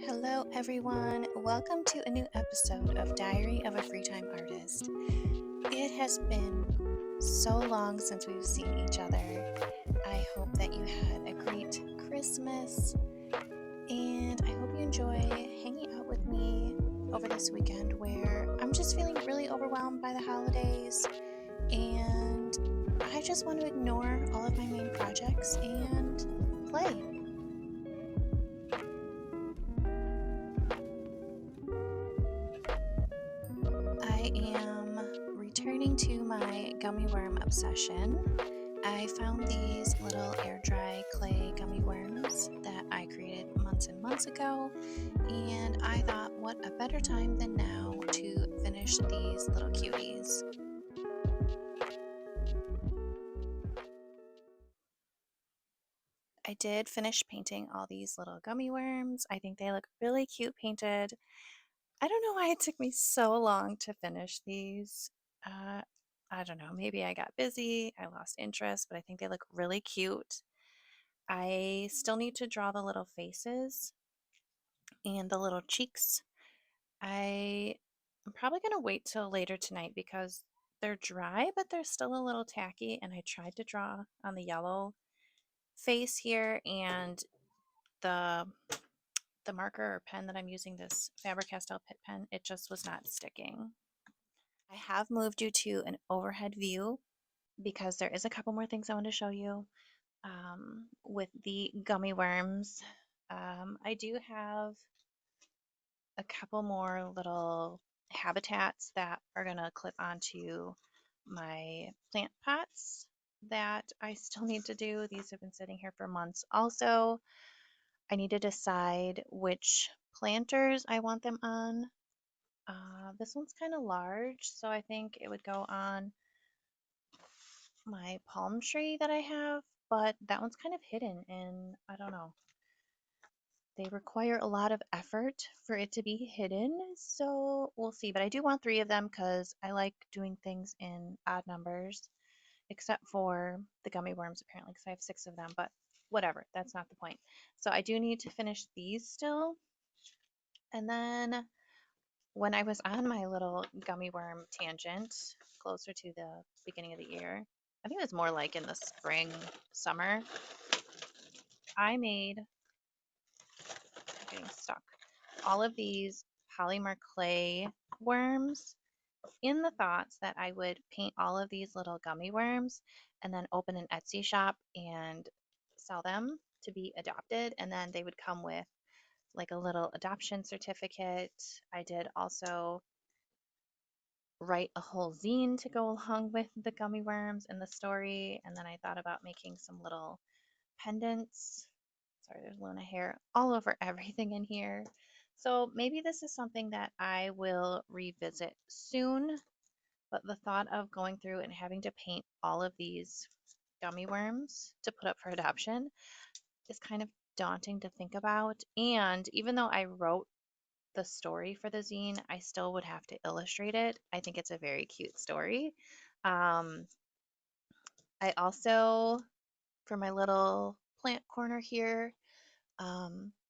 Hello, everyone. Welcome to a new episode of Diary of a Free Time Artist. It has been so long since we've seen each other. I hope that you had a great Christmas, and I hope you enjoy hanging out with me over this weekend where I'm just feeling really overwhelmed by the holidays, and I just want to ignore all of my main projects and play. I am returning to my gummy worm obsession. I found these little air dry clay gummy worms that I created months and months ago, and I thought, what a better time than now to finish these little cuties. I did finish painting all these little gummy worms. I think they look really cute painted. I don't know why it took me so long to finish these. Uh, I don't know, maybe I got busy, I lost interest, but I think they look really cute. I still need to draw the little faces and the little cheeks. I'm probably going to wait till later tonight because they're dry, but they're still a little tacky. And I tried to draw on the yellow face here, and the the marker or pen that I'm using, this Faber-Castell Pitt pen, it just was not sticking. I have moved you to an overhead view because there is a couple more things I want to show you with the gummy worms. I do have a couple more little habitats that are going to clip onto my plant pots that I still need to do. These have been sitting here for months. Also, I need to decide which planters I want them on. This one's kind of large, so I think it would go on my palm tree that I have, but that one's kind of hidden and I don't know. They require a lot of effort for it to be hidden, so we'll see. But I do want three of them because I like doing things in odd numbers, except for the gummy worms apparently, because I have six of them, but whatever, that's not the point. So I do need to finish these still. And then when I was on my little gummy worm tangent, closer to the beginning of the year, I think it was more like in the spring, summer, I made, I'm getting stuck, all of these polymer clay worms in the thoughts that I would paint all of these little gummy worms and then open an Etsy shop and sell them to be adopted. And then they would come with like a little adoption certificate. I did also write a whole zine to go along with the gummy worms and the story. And then I thought about making some little pendants. Sorry, there's Luna hair all over everything in here. So maybe this is something that I will revisit soon. But the thought of going through and having to paint all of these gummy worms to put up for adoption is kind of daunting to think about. And even though I wrote the story for the zine, I still would have to illustrate it. I think it's a very cute story. Um, I also, for my little plant corner here,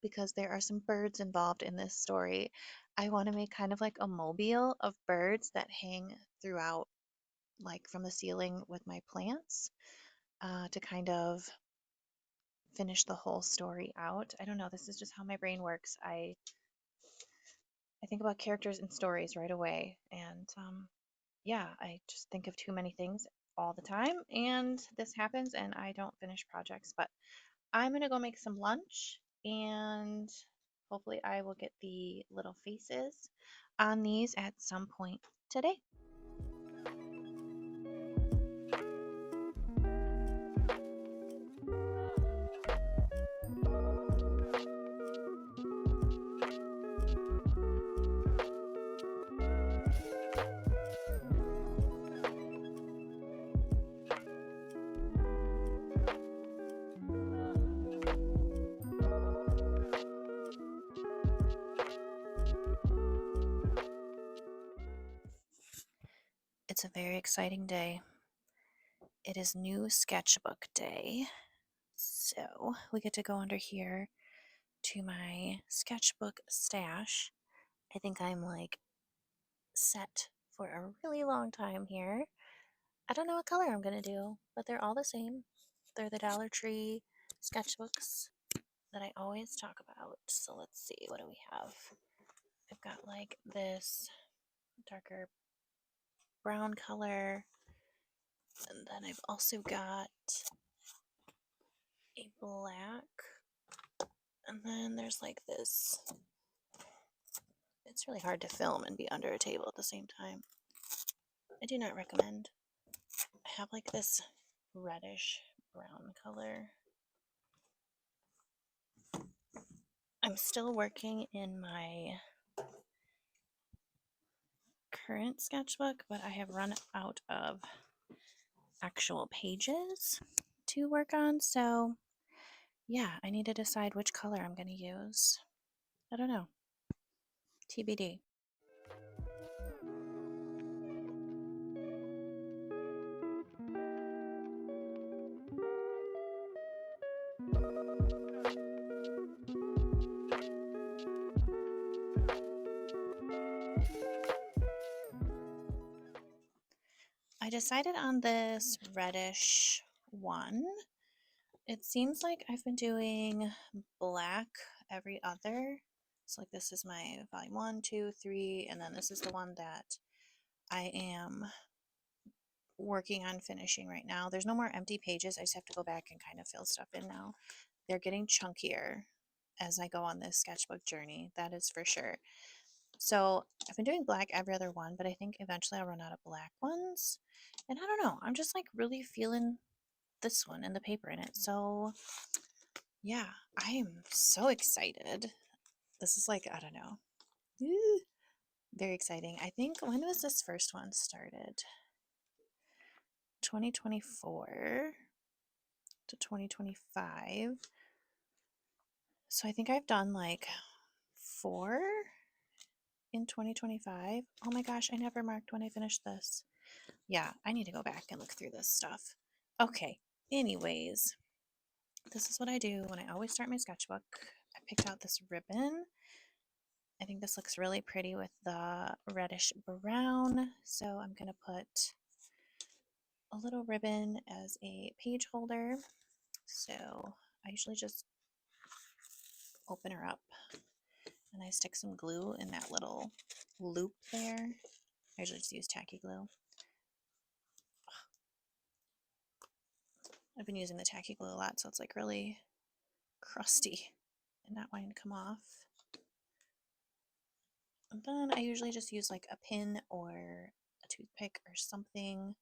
because there are some birds involved in this story, I want to make kind of like a mobile of birds that hang throughout, like from the ceiling with my plants, to kind of finish the whole story out. I don't know, this is just how my brain works. I think about characters and stories right away, and yeah, I just think of too many things all the time, and this happens, and I don't finish projects. But I'm gonna go make some lunch, and hopefully I will get the little faces on these at some point today. It's a very exciting day. It is new sketchbook day. So we get to go under here to my sketchbook stash. I think I'm like set for a really long time here. I don't know what color I'm going to do, but they're all the same. They're the Dollar Tree sketchbooks that I always talk about. So let's see, what do we have? I've got like this darker brown color, and then I've also got a black, and then there's like this. It's really hard to film and be under a table at the same time. I do not recommend. I have like this reddish brown color. I'm still working in my current sketchbook, but I have run out of actual pages to work on. So yeah, I need to decide which color I'm going to use. I don't know. TBD. I decided on this reddish one. It seems like I've been doing black every other. So like this is my volume 1, 2, 3, and then this is the one that I am working on finishing right now. There's no more empty pages. I just have to go back and kind of fill stuff in now. They're getting chunkier as I go on this sketchbook journey. That is for sure. So I've been doing black every other one, but I think eventually I'll run out of black ones. And I don't know. I'm just like really feeling this one and the paper in it. So yeah, I am so excited. This is like, I don't know. Very exciting. I think, when was this first one started? 2024 to 2025. So I think I've done like 4 in 2025. Oh my gosh, I never marked when I finished this. Yeah, I need to go back and look through this stuff. Okay, anyways, this is what I do when I always start my sketchbook. I picked out this ribbon. I think this looks really pretty with the reddish brown. So I'm going to put a little ribbon as a page holder. So I usually just open her up and I stick some glue in that little loop there. I usually just use tacky glue. I've been using the tacky glue a lot, so it's like really crusty and not wanting to come off. And then I usually just use like a pin or a toothpick or something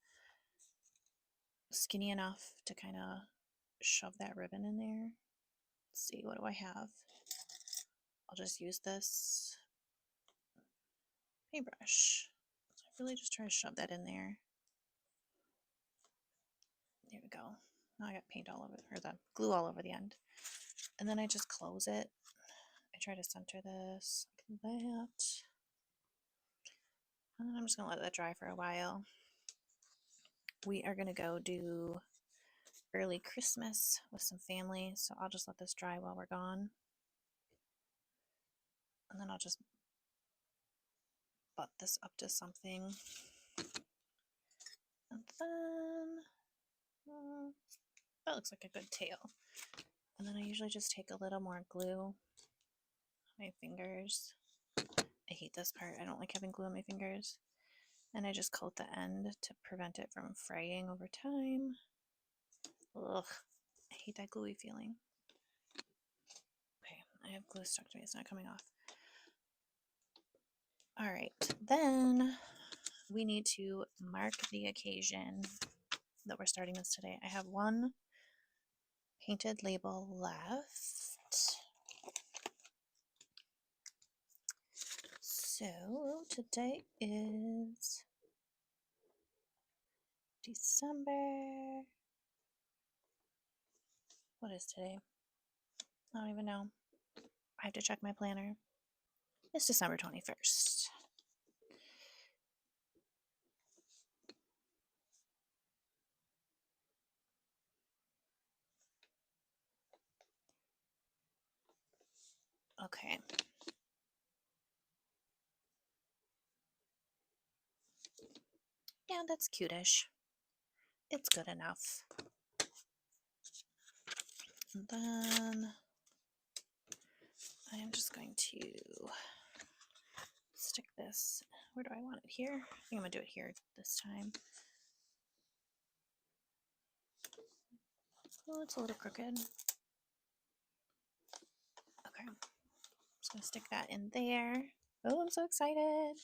skinny enough to kind of shove that ribbon in there. Let's see, what do I have? I'll just use this paintbrush. So I really just try to shove that in there. There we go. Now I got paint all over, or the glue all over the end. And then I just close it. I try to center this like that. And then I'm just going to let that dry for a while. We are going to go do early Christmas with some family, so I'll just let this dry while we're gone. And then I'll just butt this up to something. And then that looks like a good tail. And then I usually just take a little more glue on my fingers. I hate this part. I don't like having glue on my fingers. And I just coat the end to prevent it from fraying over time. Ugh, I hate that gluey feeling. Okay, I have glue stuck to me. It's not coming off. All right, then we need to mark the occasion that we're starting this today. I have one painted label left. So today is December. What is today? I don't even know. I have to check my planner. It's December 21st. Okay. Yeah, that's cutish. It's good enough. And then I am just going to stick this. Where do I want it? Here? I think I'm going to do it here this time. Oh, it's a little crooked. Okay. I'm just going to stick that in there. Oh, I'm so excited.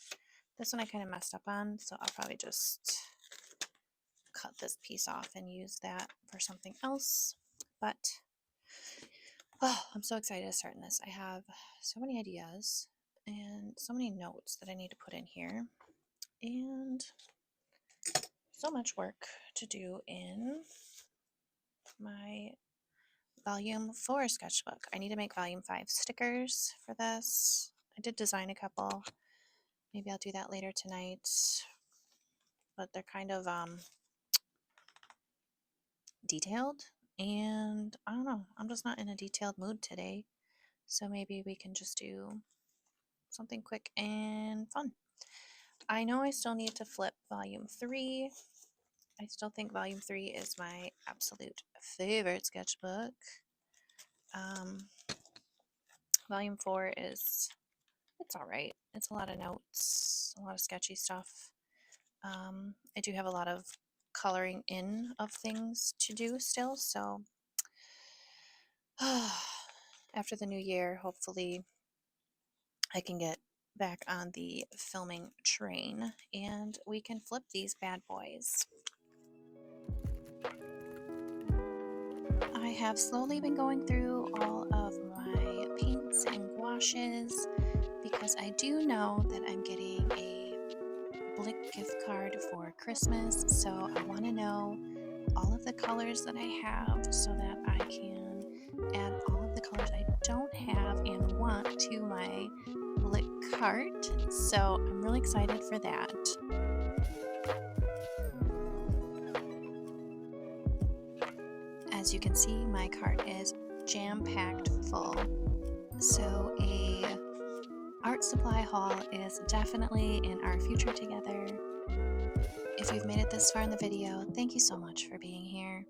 This one I kind of messed up on, so I'll probably just cut this piece off and use that for something else. But, oh, I'm so excited to start in this. I have so many ideas and so many notes that I need to put in here. And so much work to do in my volume 4 sketchbook. I need to make volume 5 stickers for this. I did design a couple. Maybe I'll do that later tonight. But they're kind of detailed, and I don't know, I'm just not in a detailed mood today. So maybe we can just do something quick and fun. I know I still need to flip volume 3. I still think volume 3 is my absolute favorite sketchbook. Volume 4 is, it's all right. It's a lot of notes, a lot of sketchy stuff. I do have a lot of coloring in of things to do still, so after the new year, hopefully I can get back on the filming train and we can flip these bad boys. I have slowly been going through all of my paints and gouaches because I do know that I'm getting a Blick gift card for Christmas, so I want to know all of the colors that I have so that I can add all of the colors I don't have and want to my Blick cart. So I'm really excited for that. As you can see, my cart is jam-packed full. So a art supply haul is definitely in our future together. If you've made it this far in the video, thank you so much for being here.